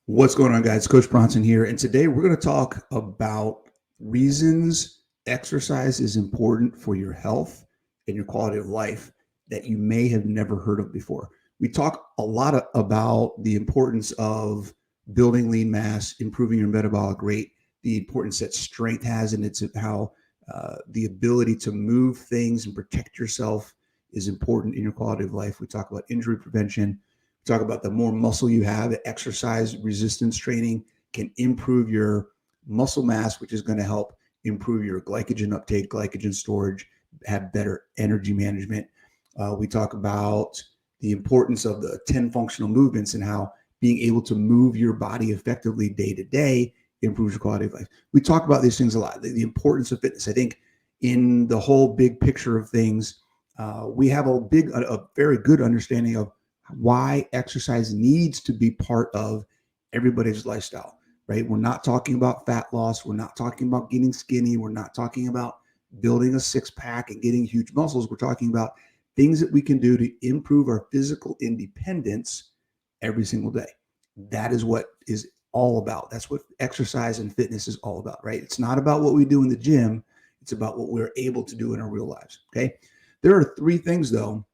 What's going on, guys? Coach Bronson here. And today we're going to talk about reasons exercise is important for your health and your quality of life that you may have never heard of before. We talk a lot about the importance of building lean mass, improving your metabolic rate, the importance that strength has, and it's how the ability to move things and protect yourself is important in your quality of life. We talk about injury prevention. Talk about the more muscle you have, exercise resistance training can improve your muscle mass, which is going to help improve your glycogen uptake, glycogen storage, have better energy management. We talk about the importance of the 10 functional movements and how being able to move your body effectively day to day improves your quality of life. We talk about these things a lot, the importance of fitness. I think in the whole big picture of things, we have a very good understanding of why exercise needs to be part of everybody's lifestyle, right? We're not talking about fat loss. We're not talking about getting skinny. We're not talking about building a six pack and getting huge muscles. We're talking about things that we can do to improve our physical independence every single day. That is what is all about. That's what exercise and fitness is all about, right? It's not about what we do in the gym. It's about what we're able to do in our real lives. Okay. There are three things, though,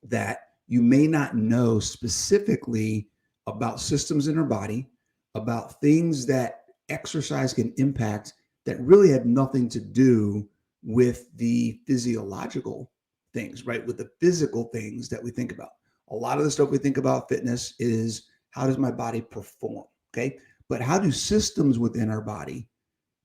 that you may not know specifically about systems in our body, about things that exercise can impact that really have nothing to do with the physiological things, right? With the physical things that we think about. A lot of the stuff we think about fitness is how does my body perform? Okay. But how do systems within our body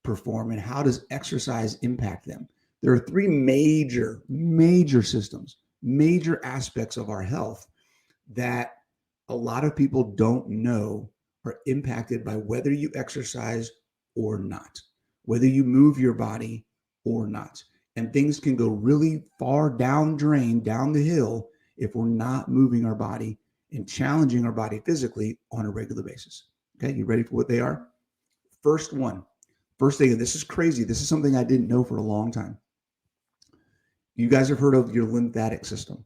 perform and how does exercise impact them? There are three major systems, major aspects of our health that a lot of people don't know are impacted by whether you exercise or not, whether you move your body or not. And things can go really far down drain, down the hill, if we're not moving our body and challenging our body physically on a regular basis. Okay, you ready for what they are? First one, first thing, and this is crazy. This is something I didn't know for a long time. You guys have heard of your lymphatic system,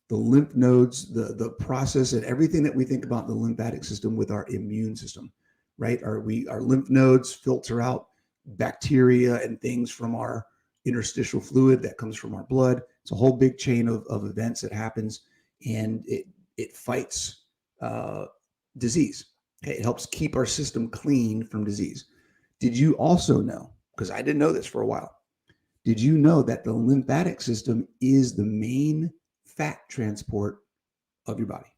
the lymph nodes, the process, and everything that we think about the lymphatic system with our immune system, right? Our lymph nodes filter out bacteria and things from our interstitial fluid that comes from our blood. It's a whole big chain of events that happens, and it fights disease. Okay, it helps keep our system clean from disease. Did you also know? Because I didn't know this for a while. Did you know that the lymphatic system is the main fat transport of your body?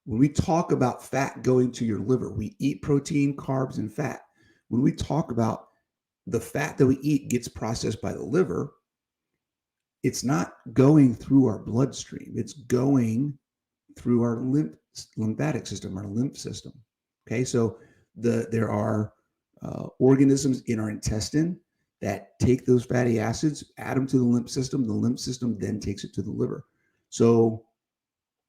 When we talk about fat going to your liver, we eat protein, carbs, and fat. When we talk about the fat that we eat gets processed by the liver, it's not going through our bloodstream. It's going through our lymphatic system, our lymph system. Okay, so there are organisms in our intestine that take those fatty acids, add them to the lymph system. The lymph system then takes it to the liver. So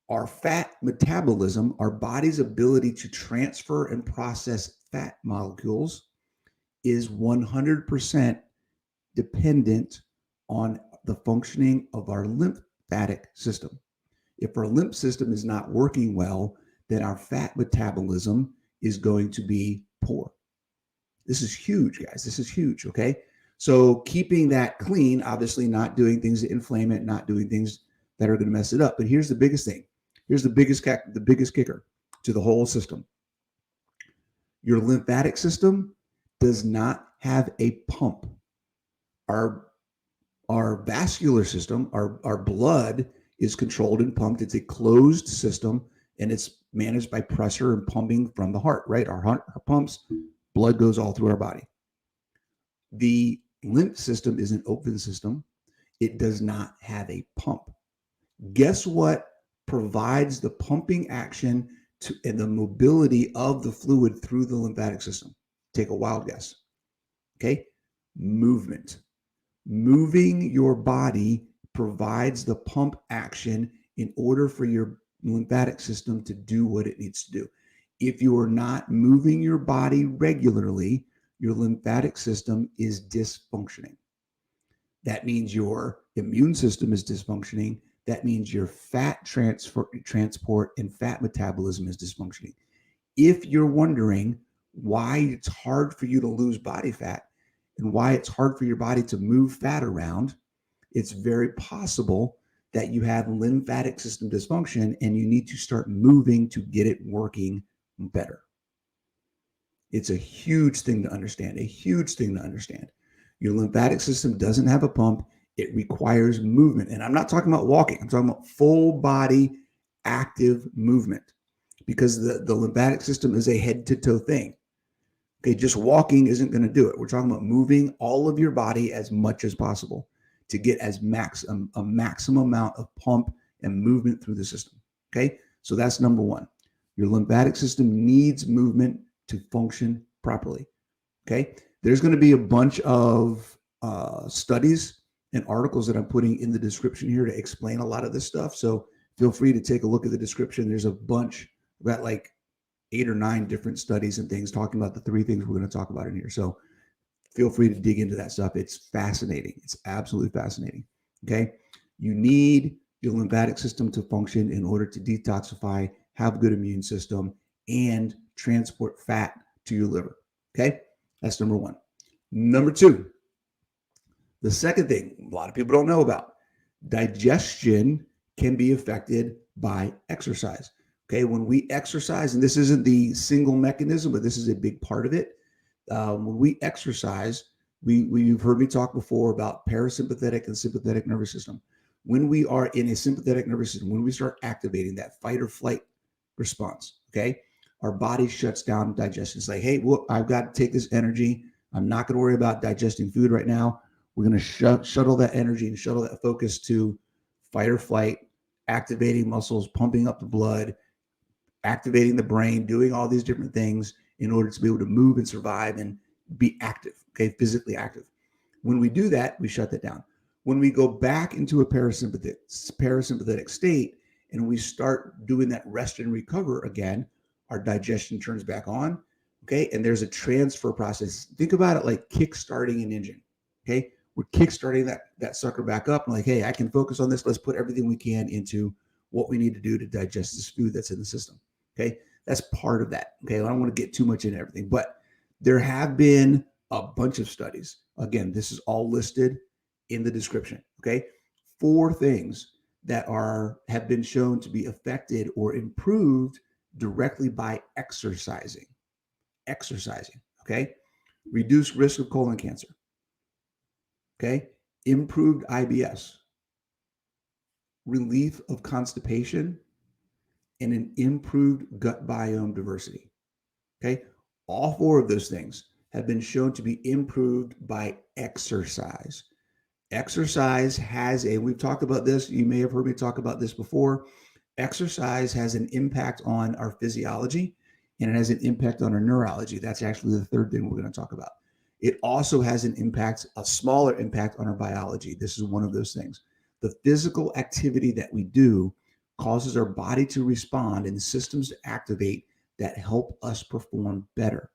our fat metabolism, our body's ability to transfer and process fat molecules, is 100% dependent on the functioning of our lymphatic system. If our lymph system is not working well, then our fat metabolism is going to be poor. This is huge, guys. This is huge. Okay. So keeping that clean, obviously not doing things that inflame it, not doing things that are going to mess it up. But here's the biggest thing. Here's the biggest kicker to the whole system. Your lymphatic system does not have a pump. Our our vascular system, our blood is controlled and pumped. It's a closed system and it's managed by pressure and pumping from the heart, right? Our heart pumps, blood goes all through our body. The lymph system is an open system. It does not have a pump. Guess what provides the pumping action to and the mobility of the fluid through the lymphatic system? Take a wild guess. Okay. Movement. Moving your body provides the pump action in order for your lymphatic system to do what it needs to do. If you are not moving your body regularly, your lymphatic system is dysfunctioning. That means your immune system is dysfunctioning. That means your fat transport and fat metabolism is dysfunctioning. If you're wondering why it's hard for you to lose body fat and why it's hard for your body to move fat around, it's very possible that you have lymphatic system dysfunction and you need to start moving to get it working better. It's a huge thing to understand, a huge thing to understand. Your lymphatic system doesn't have a pump. It requires movement. And I'm not talking about walking. I'm talking about full body active movement because the lymphatic system is a head to toe thing. Okay, just walking isn't going to do it. We're talking about moving all of your body as much as possible to get a maximum amount of pump and movement through the system. Okay, so that's number one. Your lymphatic system needs movement to function properly. Okay, there's going to be a bunch of studies and articles that I'm putting in the description here to explain a lot of this stuff. So feel free to take a look at the description. There's a bunch, about like 8 or 9 different studies and things talking about the 3 things we're going to talk about in here. So feel free to dig into that stuff. It's fascinating. It's absolutely fascinating. Okay. You need your lymphatic system to function in order to detoxify, have a good immune system, and transport fat to your liver. Okay. That's number one. Number two, the second thing a lot of people don't know about, digestion can be affected by exercise. Okay, when we exercise, and this isn't the single mechanism, but this is a big part of it. When we exercise, you've heard me talk before about parasympathetic and sympathetic nervous system. When we are in a sympathetic nervous system, when we start activating that fight or flight response, okay, our body shuts down digestion. It's like, hey, well, I've got to take this energy. I'm not going to worry about digesting food right now. We're going to shuttle that energy and shuttle that focus to fight or flight, activating muscles, pumping up the blood, activating the brain, doing all these different things in order to be able to move and survive and be active, okay, physically active. When we do that, we shut that down. When we go back into a parasympathetic state and we start doing that rest and recover again, our digestion turns back on, okay, and there's a transfer process. Think about it like kick-starting an engine, okay? We're kick-starting that sucker back up and like, hey, I can focus on this. Let's put everything we can into what we need to do to digest this food that's in the system. Okay, that's part of that. Okay, I don't want to get too much into everything, but there have been a bunch of studies. Again, this is all listed in the description. Okay, 4 things that have been shown to be affected or improved directly by exercising. Exercising. Okay, reduced risk of colon cancer. Okay, improved IBS, relief of constipation, and an improved gut biome diversity. Okay. All 4 of those things have been shown to be improved by exercise. Exercise we've talked about this. You may have heard me talk about this before. Exercise has an impact on our physiology and it has an impact on our neurology. That's actually the third thing we're going to talk about. It also has an impact, a smaller impact on our biology. This is one of those things. The physical activity that we do causes our body to respond and systems to activate that help us perform better.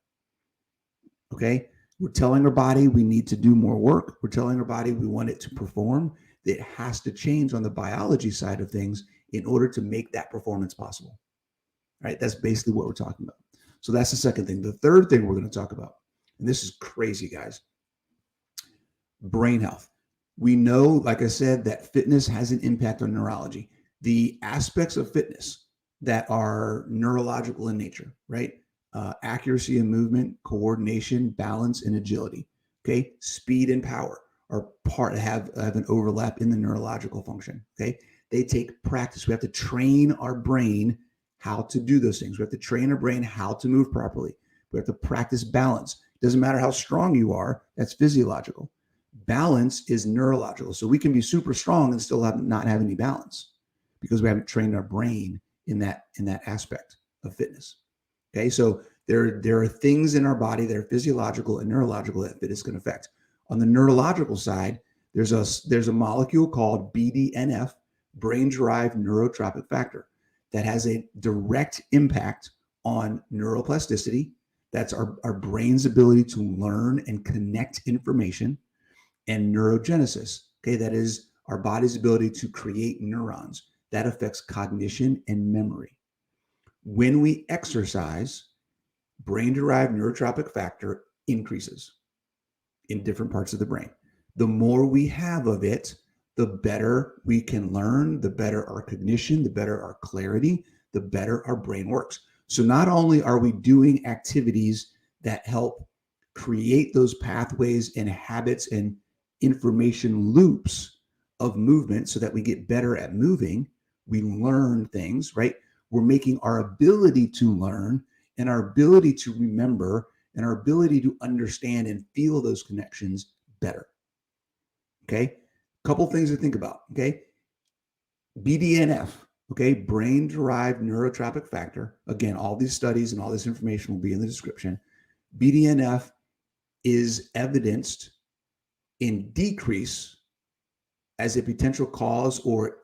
Okay. We're telling our body we need to do more work. We're telling our body we want it to perform. It has to change on the biology side of things in order to make that performance possible. Right. That's basically what we're talking about. So that's the second thing. The third thing we're going to talk about, and this is crazy, guys, brain health. We know, like I said, that fitness has an impact on neurology. The aspects of fitness that are neurological in nature, right? Accuracy and movement, coordination, balance, and agility. Okay, speed and power are have an overlap in the neurological function. Okay, they take practice. We have to train our brain how to do those things. We have to train our brain how to move properly. We have to practice balance. It doesn't matter how strong you are. That's physiological. Balance is neurological. So we can be super strong and still not have any balance because we haven't trained our brain in that aspect of fitness. Okay, so there are things in our body that are physiological and neurological that fitness can affect. On the neurological side, there's a molecule called BDNF, brain-derived neurotrophic factor, that has a direct impact on neuroplasticity. That's our brain's ability to learn and connect information, and neurogenesis. Okay, that is our body's ability to create neurons. That affects cognition and memory. When we exercise, brain-derived neurotrophic factor increases in different parts of the brain. The more we have of it, the better we can learn, the better our cognition, the better our clarity, the better our brain works. So not only are we doing activities that help create those pathways and habits and information loops of movement so that we get better at moving, we learn things, right? We're making our ability to learn and our ability to remember and our ability to understand and feel those connections better. Okay. Couple things to think about. Okay. BDNF, okay, brain derived neurotrophic factor. Again, all these studies and all this information will be in the description. BDNF is evidenced in decrease as a potential cause or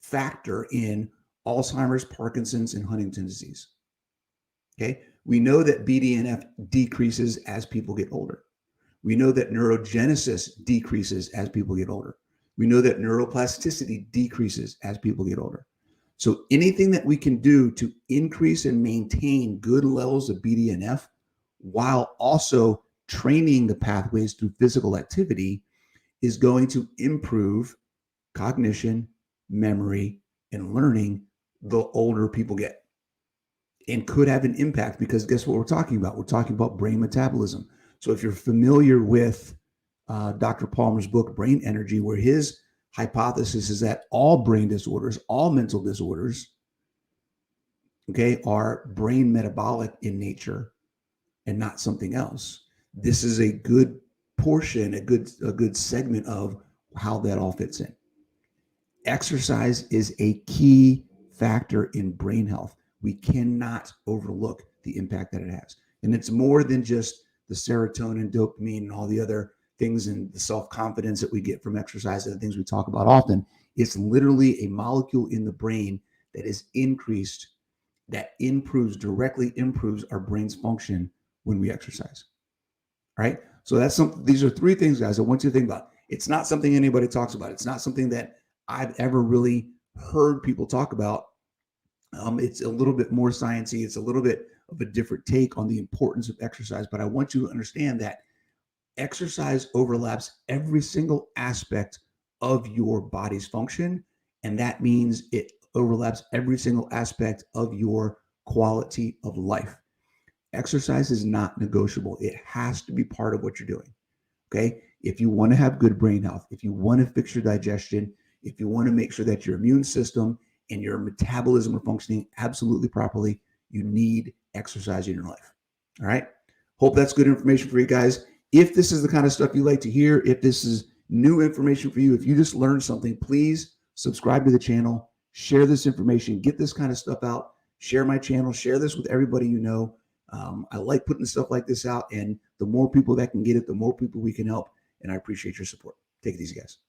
factor in Alzheimer's, Parkinson's, and Huntington's disease. Okay. We know that BDNF decreases as people get older. We know that neurogenesis decreases as people get older. We know that neuroplasticity decreases as people get older. So anything that we can do to increase and maintain good levels of BDNF while also training the pathways through physical activity is going to improve cognition, memory, and learning the older people get, and could have an impact because guess what we're talking about? We're talking about brain metabolism. So if you're familiar with Dr. Palmer's book, Brain Energy, where his hypothesis is that all brain disorders, all mental disorders, okay, are brain metabolic in nature and not something else. This is a good portion, a good segment of how that all fits in. Exercise is a key factor in brain health. We cannot overlook the impact that it has. And it's more than just the serotonin, dopamine, and all the other things and the self-confidence that we get from exercise and the things we talk about often. It's literally a molecule in the brain that is increased, that directly improves our brain's function when we exercise. All right. So these are three things, guys, I want you to think about. It's not something anybody talks about. It's not something that I've ever really heard people talk about. It's a little bit more sciencey. It's a little bit of a different take on the importance of exercise, but I want you to understand that exercise overlaps every single aspect of your body's function, and that means it overlaps every single aspect of your quality of life. Exercise is not negotiable. It has to be part of what you're doing. Okay. If you want to have good brain health, if you want to fix your digestion, if you want to make sure that your immune system and your metabolism are functioning absolutely properly, you need exercise in your life. All right. Hope that's good information for you guys. If this is the kind of stuff you like to hear, if this is new information for you, if you just learned something, please subscribe to the channel, share this information, get this kind of stuff out, share my channel, share this with everybody you know. I like putting stuff like this out, and the more people that can get it, the more people we can help. And I appreciate your support. Take it easy, guys.